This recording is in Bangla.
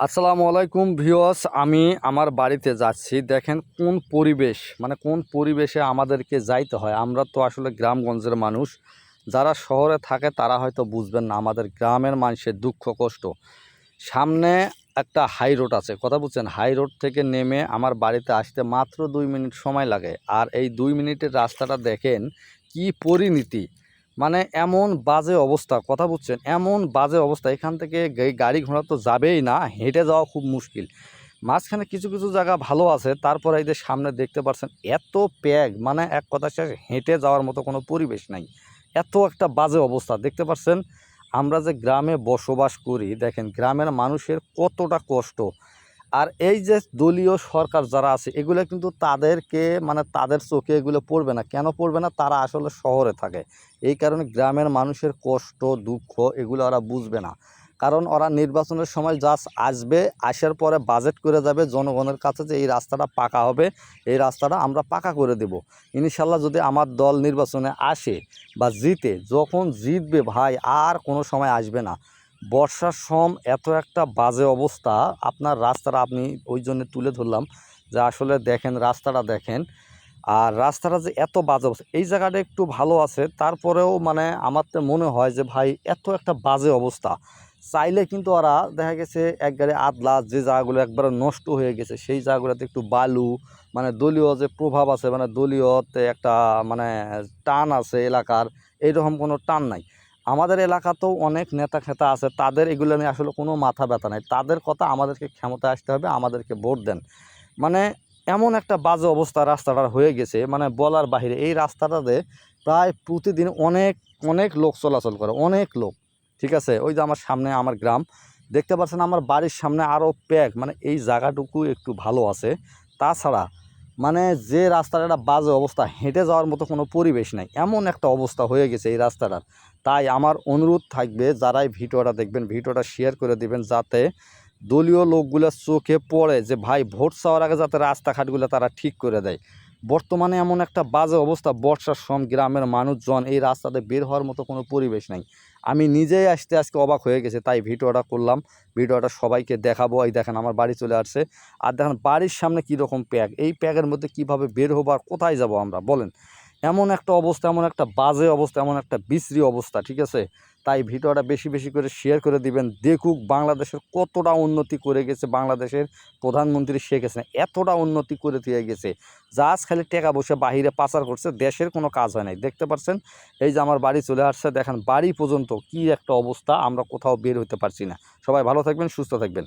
আসসালামু আলাইকুম ভিউয়ার্স, আমি আমার বাড়িতে যাচ্ছি। দেখেন কোন পরিবেশ, মানে কোন পরিবেশে আমাদেরকে যাইতে হয়। আমরা তো আসলে গ্রামগঞ্জের মানুষ, যারা শহরে থাকে তারা হয়তো বুঝবেন না আমাদের গ্রামের মানুষের দুঃখ কষ্ট। সামনে একটা হাই রোড আছে, কথা বুঝছেন? হাই রোড থেকে নেমে আমার বাড়িতে আসতে মাত্র 2 মিনিট সময় লাগে। আর এই 2 মিনিটের রাস্তাটা দেখেন কি পরিণতি, মানে এমন বাজে অবস্থা, কথা বুঝছেন? এমন বাজে অবস্থা, এখান থেকে গাড়ি ঘোড়া তো যাবেই না, হেঁটে যাওয়া খুব মুশকিল। মাঝখানে কিছু কিছু জায়গা ভালো আছে, তারপরে এই যে সামনে দেখতে পাচ্ছেন এত প্যাগ, মানে এক কথা শেষ, হেঁটে যাওয়ার মতো কোনো পরিবেশ নাই। এত একটা বাজে অবস্থা দেখতে পাচ্ছেন। আমরা যে গ্রামে বসবাস করি, দেখেন গ্রামের মানুষের কতটা কষ্ট। আর এই যে দলীয় সরকার যারা আছে, এগুলো কিন্তু তাদেরকে, মানে তাদের চোখে এগুলো পড়বে না। কেন পড়বে না? তারা আসলে শহরে থাকে, এই কারণে গ্রামের মানুষের কষ্ট দুঃখ এগুলো ওরা বুঝবে না। কারণ ওরা নির্বাচনের সময় জাস্ট আসবে, আসার পরে বাজেট করে যাবে জনগণের কাছে যে এই রাস্তাটা পাকা হবে, এই রাস্তাটা আমরা পাকা করে দেব ইনশাল্লাহ। যদি আমার দল নির্বাচনে আসে বা জিতে, যখন জিতবে ভাই আর কোনো সময় আসবে না। বর্ষার সময় এত একটা বাজে অবস্থা, আপনার রাস্তাটা আমি ওই জন্য তুলে ধরলাম যে আসলে দেখেন রাস্তাটা দেখেন। আর রাস্তাটা যে এত বাজে অবস্থা, এই জায়গাটা একটু ভালো আছে, তারপরেও মানে আমার তো মনে হয় যে ভাই এত একটা বাজে অবস্থা, চাইলে কিন্তু ওরা দেখা গেছে এক গাড়ি আদলা যে জায়গাগুলো একবারে নষ্ট হয়ে গেছে সেই জায়গাগুলোতে একটু বালু, মানে দলীয় যে প্রভাব আছে, মানে দলীয়তে একটা মানে টান আছে এলাকার, এইরকম কোনো টান নাই। আমাদের এলাকাতেও অনেক নেতা খেতা আছে, তাদের এগুলো নিয়ে আসলে কোনো মাথা ব্যথা নাই। তাদের কথা আমাদেরকে ক্ষমতায় আসতে হবে, আমাদেরকে ভোট দেন। মানে এমন একটা বাজে অবস্থা রাস্তাটার হয়ে গেছে, মানে বলার বাহিরে। এই রাস্তাটাতে প্রায় প্রতিদিন অনেক অনেক লোক চলাচল করে, অনেক লোক। ঠিক আছে, ওই যে আমার সামনে আমার গ্রাম দেখতে পাচ্ছেন, আমার বাড়ির সামনে আরও প্যাক, মানে এই জায়গাটুকু একটু ভালো আছে। তাছাড়া মানে যে রাস্তার একটা বাজে অবস্থা, হেঁটে যাওয়ার মতো কোনো পরিবেশ নাই, এমন একটা অবস্থা হয়ে গেছে এই রাস্তাটার। তাই আমার অনুরোধ থাকবে, যারাই ভিডিওটা দেখবেন ভিডিওটা শেয়ার করে দিবেন, যাতে দলীয় লোকগুলোর চোখে পড়ে যে ভাই ভোট চাওয়ার আগে যাতে রাস্তাঘাটগুলো তারা ঠিক করে দেয়। বর্তমানে এমন একটা বাজে অবস্থা, বর্ষার সময় গ্রামের মানুষজন এই রাস্তাতে বের হওয়ার মতো কোনো পরিবেশ নাই। আমি নিজেই আসতে আজকে অবাক হয়ে গেছে, তাই ভিডিওটা করলাম। ভিডিওটা সবাইকে দেখাবো। এই দেখেন আমার বাড়ি চলে আসছে, আর দেখেন বাড়ির সামনে কীরকম প্যাক, এই প্যাকের মধ্যে কিভাবে বের হবো আর কোথায় যাব আমরা বলেন? এমন একটা অবস্থা, এমন একটা বাজে অবস্থা, এমন একটা বিশ্রী অবস্থা। ঠিক আছে, তাই ভিডিওটা বেশি বেশি করে শেয়ার করে দিবেন। দেখুক বাংলাদেশের কতটা উন্নতি করে গেছে বাংলাদেশের প্রধানমন্ত্রী শেখ হাসিনা, এতটা উন্নতি করে দিয়ে গেছে। জাস্ট খালি টাকা বসে বাহিরে পাচার করছে, দেশের কোনো কাজ হয় নাই। দেখতে পাচ্ছেন এই যে আমার বাড়ি চলে আসছে, দেখেন বাড়ি পর্যন্ত কি একটা অবস্থা, আমরা কোথাও বের হতে পারছি না। সবাই ভালো থাকবেন, সুস্থ থাকবেন।